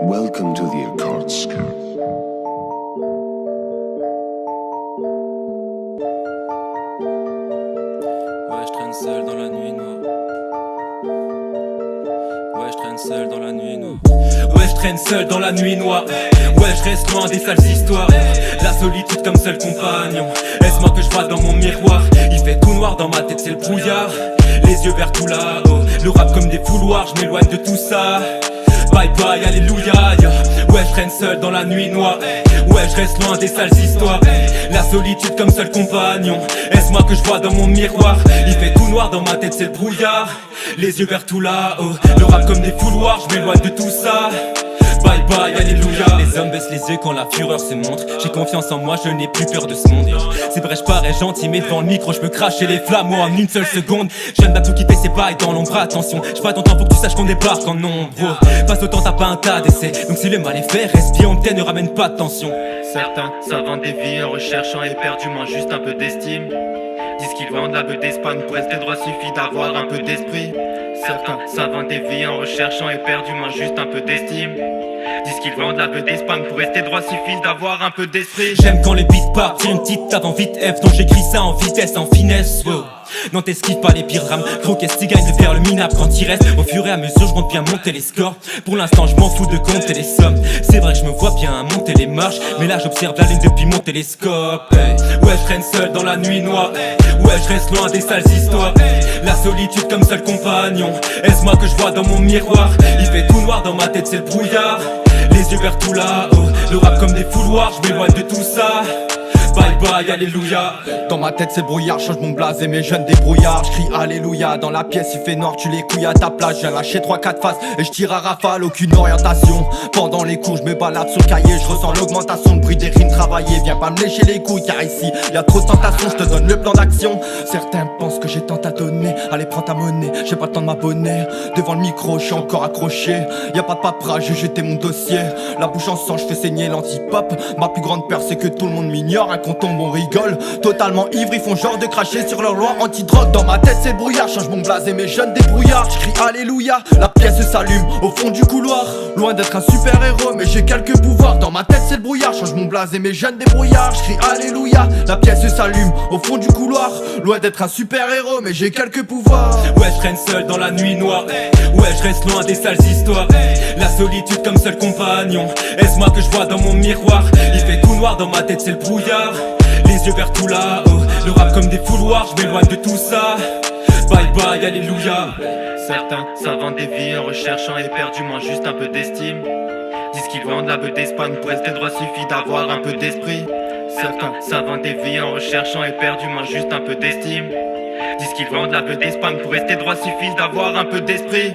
Welcome to the Occult School. Ouais, je traîne seul dans la nuit noire. Ouais, je traîne seul dans la nuit noire. Ouais, je traîne seul dans la nuit noire. Ouais, je reste loin des sales histoires. La solitude comme seul compagnon. Laisse-moi que je vois dans mon miroir. Il fait tout noir dans ma tête, c'est le brouillard. Les yeux verts tout là-haut. Le rap comme des fouloirs, je m'éloigne de tout ça. Bye bye, alléluia, yeah. Ouais, je traîne seul dans la nuit noire. Ouais, je reste loin des sales histoires. La solitude comme seul compagnon. Laisse-moi que je vois dans mon miroir. Il fait tout noir dans ma tête, c'est le brouillard. Les yeux verts tout là-haut. Le rap comme des fouloirs, je m'éloigne de tout ça. Bye bye, alléluia. Les hommes baissent les yeux quand la fureur se montre. J'ai confiance en moi, je n'ai plus peur de ce monde. C'est vrai, je parais gentil, mais devant le micro, je peux cracher les flammes en une seule seconde. J'aime pas tout quitter ses bails dans l'ombre, attention. J'ai pas ton temps, faut que tu saches qu'on débarque en nombre. Passe au temps, t'as pas un tas d'essais. Donc si le mal est fait, reste bien, on ne ramène pas de tension. Certains savent des vies en recherchant éperdument juste un peu d'estime. Disent qu'ils vendent la beuh d'Espagne, pour rester droit suffit d'avoir un peu d'esprit. Certains savent des vies en recherchant éperdument juste un peu d'estime. Disent qu'ils vendent la beuh d'Espagne, pour rester droit suffit d'avoir un peu d'esprit. J'aime quand les beats partent, c'est une petite tape en vite F, donc j'écris ça en vitesse, en finesse, wow. Non t'esquives pas les pires rames, gros qu'est-ce qu'il gagne de faire le minable quand il reste. Au fur et à mesure je monte bien monter les scores. Pour l'instant je m'en fous de compter les sommes. C'est vrai que je me vois bien monter les marches, mais là j'observe la ligne depuis mon télescope, hey. Ouais je traîne seul dans la nuit noire. Ouais je reste loin des sales histoires. La solitude comme seul compagnon. Laisse-moi que je vois dans mon miroir. Il fait tout noir dans ma tête, c'est le brouillard. Les yeux verts tout là-haut. Le rap comme des fouloirs, je m'éloigne de tout ça. Bye bye, alléluia. Dans ma tête c'est le brouillard, change mon blaze et mes jeunes débrouillards. J'crie alléluia, dans la pièce il fait noir, tu les couilles à ta place. J'ai lâché 3-4 faces et je tire à rafale, aucune orientation. Pendant les cours je me balade sur le cahier, je ressens l'augmentation, le bruit des rimes travaillées. Viens pas me lécher les couilles car ici y'a trop de tentations, je te donne le plan d'action. Certains pensent que j'ai tant à donner, allez prends ta monnaie, j'ai pas le temps de m'abonner. Devant le micro je suis encore accroché, y'a pas de papera, j'ai jeté mon dossier. La bouche en sang, je fais saigner l'anti-pop. Ma plus grande peur c'est que tout le monde m'ignore. Quand on tombe on rigole, totalement ivre, ils font genre de cracher sur leur loi anti-drogue. Dans ma tête c'est le brouillard, change mon blaze et mes jeunes débrouillards. J'crie alléluia, la pièce s'allume au fond du couloir. Loin d'être un super héros mais j'ai quelques pouvoirs. Dans ma tête c'est le brouillard, change mon blaze et mes jeunes débrouillards. J'crie alléluia, la pièce s'allume au fond du couloir. Loin d'être un super héros mais j'ai quelques pouvoirs. Ouais je traîne seul dans la nuit noire. Ouais je reste loin des sales histoires. La solitude comme seul compagnon. Laisse-moi que je vois dans mon miroir. Il fait tout noir dans ma tête, c'est le brouillard. Les yeux verts tout là-haut. Le rap comme des fouloirs, je m'éloigne de tout ça. Bye bye, alléluia. Certains savent des vies en recherchant éperdument juste un peu d'estime. Disent qu'ils vendent la beuh d'Espagne, pour rester droit suffit d'avoir un peu d'esprit. Certains savent des vies en recherchant éperdument juste un peu d'estime. Disent qu'ils vendent la beuh d'Espagne, pour rester droit suffit d'avoir un peu d'esprit.